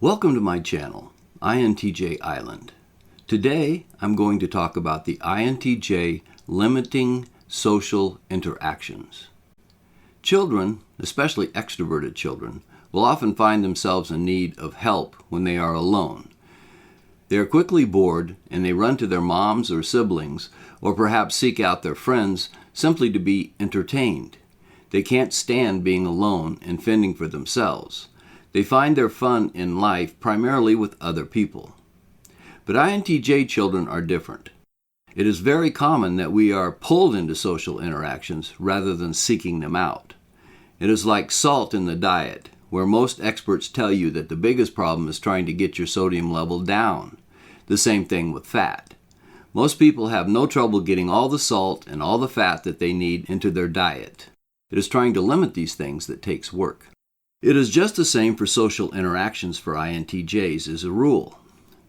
Welcome to my channel, INTJ Island. Today, I'm going to talk about the INTJ limiting social interactions. Children, especially extroverted children, will often find themselves in need of help when they are alone. They are quickly bored and they run to their moms or siblings, or perhaps seek out their friends simply to be entertained. They can't stand being alone and fending for themselves. They find their fun in life primarily with other people. But INTJ children are different. It is very common that we are pulled into social interactions rather than seeking them out. It is like salt in the diet, where most experts tell you that the biggest problem is trying to get your sodium level down. The same thing with fat. Most people have no trouble getting all the salt and all the fat that they need into their diet. It is trying to limit these things that takes work. It is just the same for social interactions for INTJs as a rule.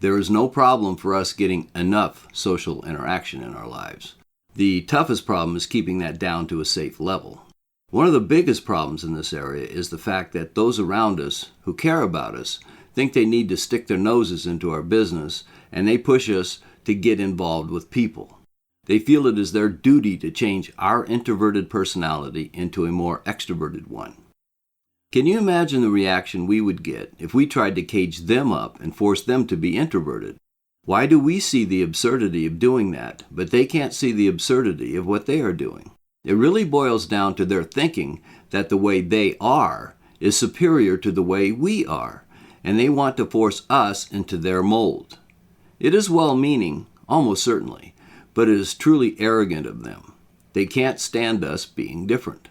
There is no problem for us getting enough social interaction in our lives. The toughest problem is keeping that down to a safe level. One of the biggest problems in this area is the fact that those around us who care about us think they need to stick their noses into our business, and they push us to get involved with people. They feel it is their duty to change our introverted personality into a more extroverted one. Can you imagine the reaction we would get if we tried to cage them up and force them to be introverted? Why do we see the absurdity of doing that, but they can't see the absurdity of what they are doing? It really boils down to their thinking that the way they are is superior to the way we are, and they want to force us into their mold. It is well-meaning, almost certainly, but it is truly arrogant of them. They can't stand us being different.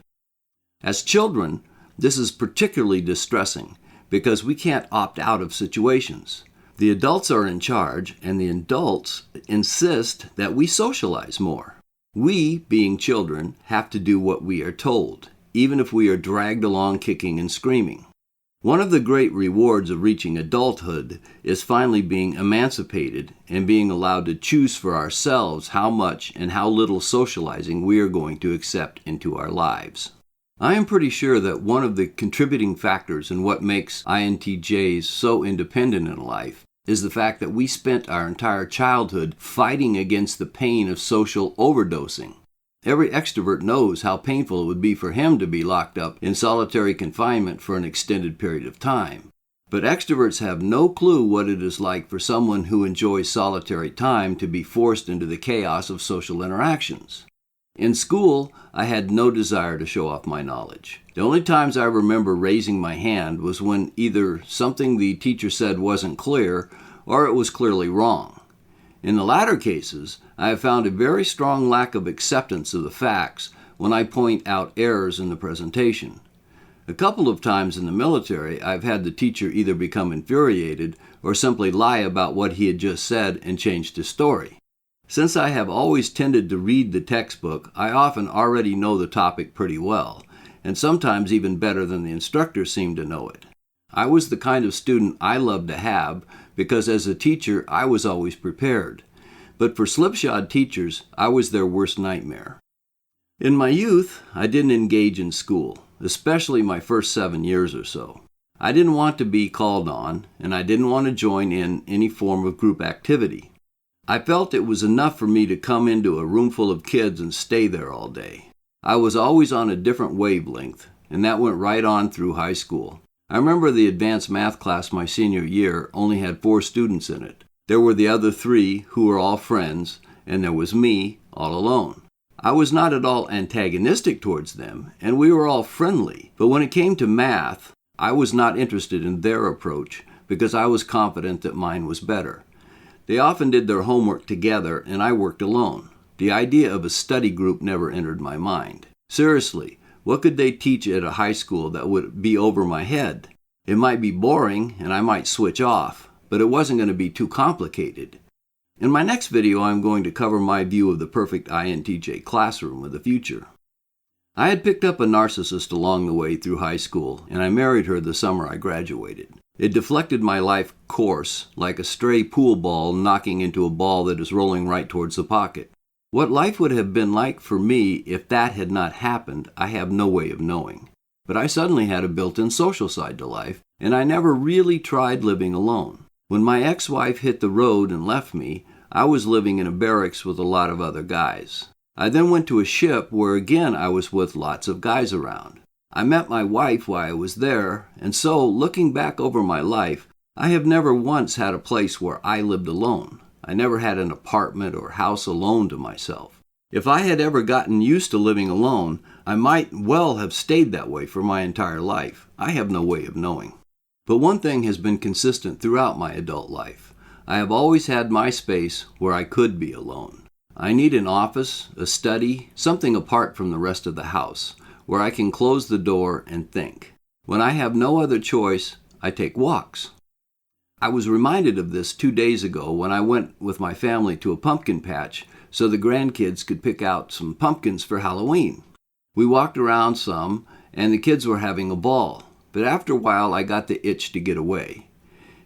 As children, this is particularly distressing because we can't opt out of situations. The adults are in charge, and the adults insist that we socialize more. We, being children, have to do what we are told, even if we are dragged along kicking and screaming. One of the great rewards of reaching adulthood is finally being emancipated and being allowed to choose for ourselves how much and how little socializing we are going to accept into our lives. I am pretty sure that one of the contributing factors in what makes INTJs so independent in life is the fact that we spent our entire childhood fighting against the pain of social overdosing. Every extrovert knows how painful it would be for him to be locked up in solitary confinement for an extended period of time. But extroverts have no clue what it is like for someone who enjoys solitary time to be forced into the chaos of social interactions. In school, I had no desire to show off my knowledge. The only times I remember raising my hand was when either something the teacher said wasn't clear or it was clearly wrong. In the latter cases, I have found a very strong lack of acceptance of the facts when I point out errors in the presentation. A couple of times in the military, I've had the teacher either become infuriated or simply lie about what he had just said and changed his story. Since I have always tended to read the textbook, I often already know the topic pretty well, and sometimes even better than the instructor seemed to know it. I was the kind of student I loved to have because as a teacher I was always prepared. But for slipshod teachers, I was their worst nightmare. In my youth, I didn't engage in school, especially my first 7 years or so. I didn't want to be called on, and I didn't want to join in any form of group activity. I felt it was enough for me to come into a room full of kids and stay there all day. I was always on a different wavelength, and that went right on through high school. I remember the advanced math class my senior year only had 4 students in it. There were the other 3 who were all friends, and there was me all alone. I was not at all antagonistic towards them, and we were all friendly. But when it came to math, I was not interested in their approach because I was confident that mine was better. They often did their homework together, and I worked alone. The idea of a study group never entered my mind. Seriously, what could they teach at a high school that would be over my head? It might be boring, and I might switch off, but it wasn't going to be too complicated. In my next video, I'm going to cover my view of the perfect INTJ classroom of the future. I had picked up a narcissist along the way through high school, and I married her the summer I graduated. It deflected my life course like a stray pool ball knocking into a ball that is rolling right towards the pocket. What life would have been like for me if that had not happened, I have no way of knowing. But I suddenly had a built-in social side to life, and I never really tried living alone. When my ex-wife hit the road and left me, I was living in a barracks with a lot of other guys. I then went to a ship where again I was with lots of guys around. I met my wife while I was there, and so, looking back over my life, I have never once had a place where I lived alone. I never had an apartment or house alone to myself. If I had ever gotten used to living alone, I might well have stayed that way for my entire life. I have no way of knowing. But one thing has been consistent throughout my adult life. I have always had my space where I could be alone. I need an office, a study, something apart from the rest of the house, where I can close the door and think. When I have no other choice, I take walks. I was reminded of this 2 days ago when I went with my family to a pumpkin patch so the grandkids could pick out some pumpkins for Halloween. We walked around some, and the kids were having a ball, but after a while I got the itch to get away.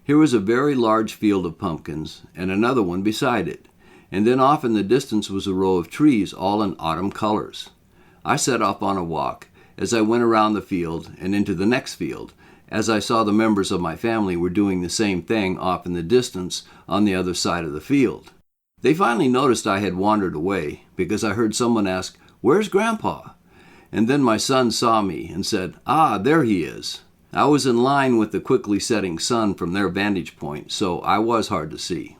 Here was a very large field of pumpkins and another one beside it, and then off in the distance was a row of trees all in autumn colors. I set off on a walk as I went around the field and into the next field, as I saw the members of my family were doing the same thing off in the distance on the other side of the field. They finally noticed I had wandered away because I heard someone ask, "Where's Grandpa?" And then my son saw me and said, "Ah, there he is." I was in line with the quickly setting sun from their vantage point, so I was hard to see.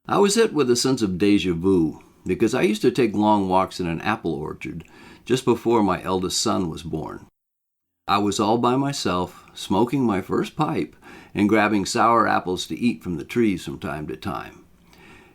I was hit with a sense of déjà vu because I used to take long walks in an apple orchard just before my eldest son was born. I was all by myself, smoking my first pipe and grabbing sour apples to eat from the trees from time to time.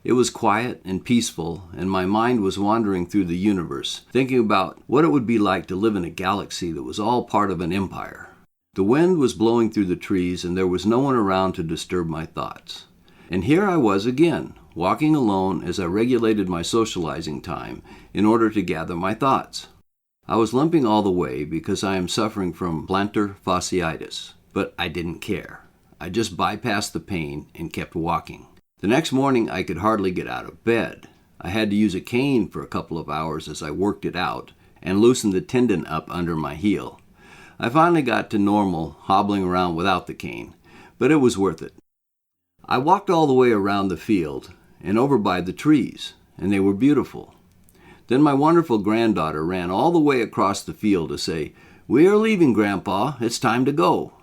It was quiet and peaceful, and my mind was wandering through the universe, thinking about what it would be like to live in a galaxy that was all part of an empire. The wind was blowing through the trees, and there was no one around to disturb my thoughts. And here I was again, walking alone as I regulated my socializing time in order to gather my thoughts. I was limping all the way because I am suffering from plantar fasciitis, but I didn't care. I just bypassed the pain and kept walking. The next morning I could hardly get out of bed. I had to use a cane for a couple of hours as I worked it out and loosened the tendon up under my heel. I finally got to normal, hobbling around without the cane, but it was worth it. I walked all the way around the field and over by the trees, and they were beautiful. Then my wonderful granddaughter ran all the way across the field to say, "We are leaving, Grandpa. It's time to go."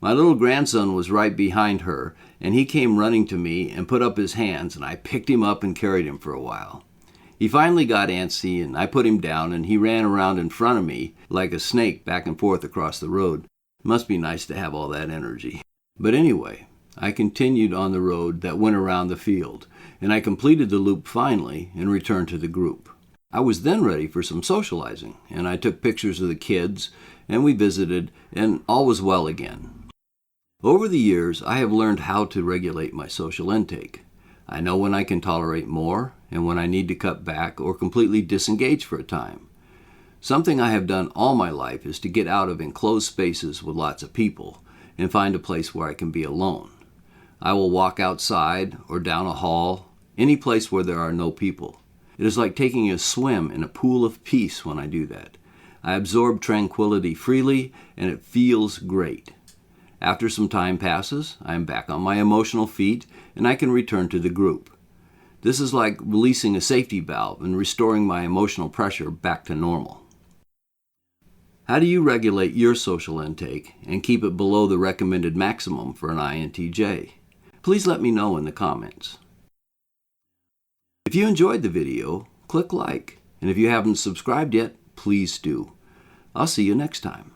My little grandson was right behind her, and he came running to me and put up his hands, and I picked him up and carried him for a while. He finally got antsy, and I put him down, and he ran around in front of me like a snake back and forth across the road. It must be nice to have all that energy. But anyway, I continued on the road that went around the field, and I completed the loop finally and returned to the group. I was then ready for some socializing, and I took pictures of the kids, and we visited, and all was well again. Over the years, I have learned how to regulate my social intake. I know when I can tolerate more and when I need to cut back or completely disengage for a time. Something I have done all my life is to get out of enclosed spaces with lots of people and find a place where I can be alone. I will walk outside or down a hall, any place where there are no people. It is like taking a swim in a pool of peace when I do that. I absorb tranquility freely, and it feels great. After some time passes, I am back on my emotional feet, and I can return to the group. This is like releasing a safety valve and restoring my emotional pressure back to normal. How do you regulate your social intake and keep it below the recommended maximum for an INTJ? Please let me know in the comments. If you enjoyed the video, click like, and if you haven't subscribed yet, please do. I'll see you next time.